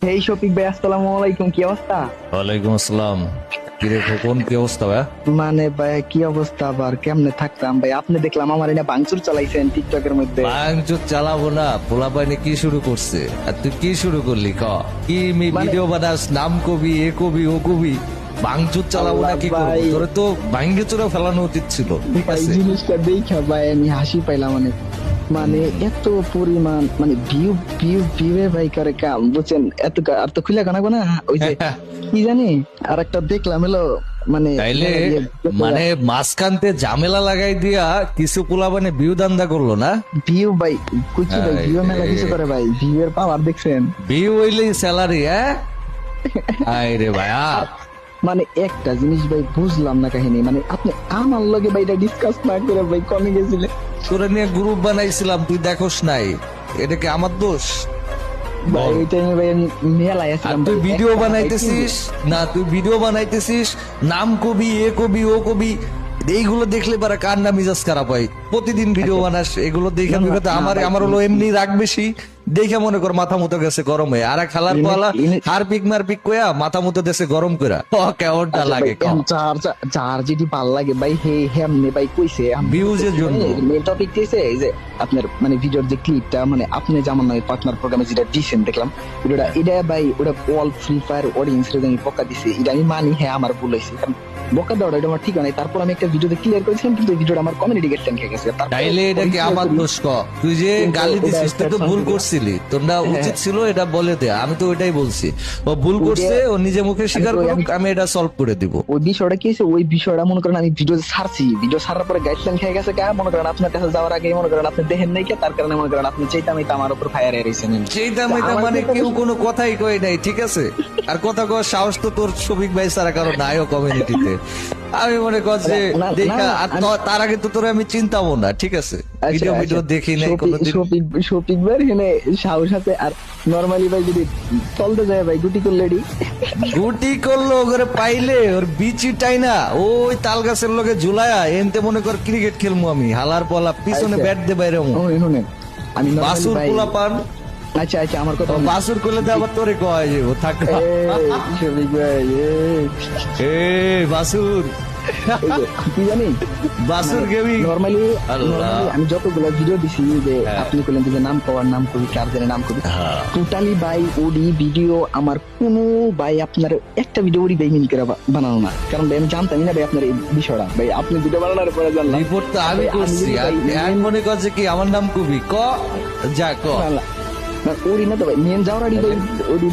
এই শফিক ভাই, আসসালামু আলাইকুম। কি অবস্থা? ওয়ালাইকুম আসসালাম। কিরে খোকন, কি অবস্থা ভাই? মানে ভাই কি অবস্থা, আবার কেমনে থাকতাম ভাই? আপনি দেখলাম আমার এটা ভাঙচুর চালাইছেন টিকটকের মধ্যে। ভাঙচুর চালাবো না, পোলা পাইনে কি শুরু করছে আর তুই কি শুরু করলি? কি ভিডিও বানাস, নাম কবি, এ কবি, ও কবি, ভাঙচুর চালাবো না কি করবো? ভাই। তোরে তো ভাঙ্গে চোরা ফেলানো উচিত ছিল, ঠিক ভাই আছে? জিনিসটা দেখা ভাই আমি হাসি পাইলাম অনেক। মানে এত পরিমাণ মানে ভিউ ভিউ ভিউ ভাই করে কাম, বুঝছেন? এত আর তো খুলে কানাবো না ওই যে কি জানি আর একটা দেখলাম এলো মানে তাইলে মানে মাঝখানতে ঝামেলা লাগাই দিয়া কিছু পোলা মানে বিউ দান্দা করলো না? ভিউ ভাই কুচি ভাই, ভিউ মেলা কিছু করে ভাই, ভিউ এর পাওয়ার দেখছেন? বিউ হইলেই স্যালারি, হ্যাঁ? আয় রে ভাইয়া, মানে একটা জিনিস ভাই বুঝলাম না কাহিনী, মানে আপনি আমার লগে ভাই এটা ডিসকাস না করে ভাই কমে গেছিলেন। তোরা নিয়ে গ্রুপ বানাইছিলাম, তুই দেখোস নাই? এটা কি আমার দোষ? ভাই এই টাইমে ভাই আমি মেলায় আর আসলাম। তুই ভিডিও বানাইতেছিস না, তুই ভিডিও বানাইতেছিস, নাম কবি, এ কবি, ও কবি, এইগুলো দেখলে পারে কার না মিজাজ খারাপ হয়। প্রতিদিন ভিডিও বানাস, এগুলো দেখে না, না, আমার ভাই, আমার হলো এমনি রাগ বেশি, দেখে মনে কর মাথা মতো গেছে গরম হয়ে। আর এক খালার পালা হার পিক মার পিক কয়া মাথা মতো দেশে গরম করা, কেমনটা লাগে? যার যেটি ভাল লাগে ভাই হে হেমনে ভাই কইছে ভিউজের জন্য। মেন টপিক দিয়েছে এই যে আপনার মানে ভিডিওর যে ক্লিপটা, মানে আপনি যেমন নয় পার্টনার প্রোগ্রামে যেটা দিয়েছেন দেখলাম ভিডিওটা, এটা ভাই ওটা অল ফ্রি ফায়ার অডিয়েন্স রে আমি বকা দিছি, এটা আমি মানি হ্যাঁ আমার ভুল হয়েছে, কারণ বকা দেওয়াটা এটা আমার ঠিক নাই। তারপর আমি একটা ভিডিওতে ক্লিয়ার করেছিলাম, কিন্তু এই ভিডিওটা আমার কমিউনিটি গেটছেন খেয়ে গেছে। তাইলে এটা কি আমার দোষ? তুই যে গালি দিছিস, তুই তো ভুল করছিলি, তোমরা উচিত ছিল এটা বলে দে। আমি তো ওইটাই বলছি, ও ভুল করছে, ও নিজে মুখে স্বীকার করুক, আমি এটা সলভ করে দিব। ওই বিষয়টা কি হয়েছে, ওই বিষয়টা মনে করেন আমি ভিডিও ছাড়ছি, ভিডিও ছাড়ার পরে গাইডলাইন খেয়ে গেছে কা, মনে করেন আপনার কাছে যাওয়ার আগে মনে করেন আপনি দেখেন নাই কে, তার কারণে মনে করেন আপনি চাইতাম আমার উপর ফায়ার এরিয়েছেন। সেইটা মানে কেউ কোনো কথাই কয় নাই, ঠিক আছে? আর কথা কওয়ার সাহস তো তোর শফিক ভাই ছাড়া কারো নাইও কমিউনিটিতে। আমি মনে কর যে দেখা, আর তার আগে তো তোর আমি চিন্তাবো না, ঠিক আছে? ভিডিও ভিডিও দেখি নাই কোনোদিন। শফিক ভাই এখানে সাহস আছে, আর নরমালি ভাই যদি চলতে যায় ভাই গুটি করলে গুটি করলো ওরে পাইলে ওর বিচিটাই না ওই তাল গাছের লগে ঝুলায়া এনতে মনে কর ক্রিকেট খেলমু আমি, হালার পলা পিছনে ব্যাট দে বাইরে আমি বাসুর পোলা পান। আচ্ছা আচ্ছা আমার কথা বাসুর করলে তো আবার তোরে কয় যে ও থাক শফিক ভাই এ বাসুর কি জানি বাসুর গেবি নরমালি আল্লাহ। আমি যতগুলো ভিডিও দিছি যে হ্যাঁ। আপনি বললেন যে নাম পাওয়ার নাম কবি চার্জারের নাম কবি, হ্যাঁ। টোটালি বাই ওডি ভিডিও আমার কোনো ভাই আপনার একটা ভিডিও ওডি ভাই মিনি করে বানানো না, কারণ ভাই আমি জানতামই না ভাই আপনার এই বিষয়টা, ভাই আপনি ভিডিও বানানোর পরে জানলাম। রিপোর্ট তো আমি ভাই, করছি, যদি আর ভাই এক মনে করছে কি আমার নাম কবি, ক যা ক না, না, ওডি না তো ভাই মেন যাওয়ার ওডি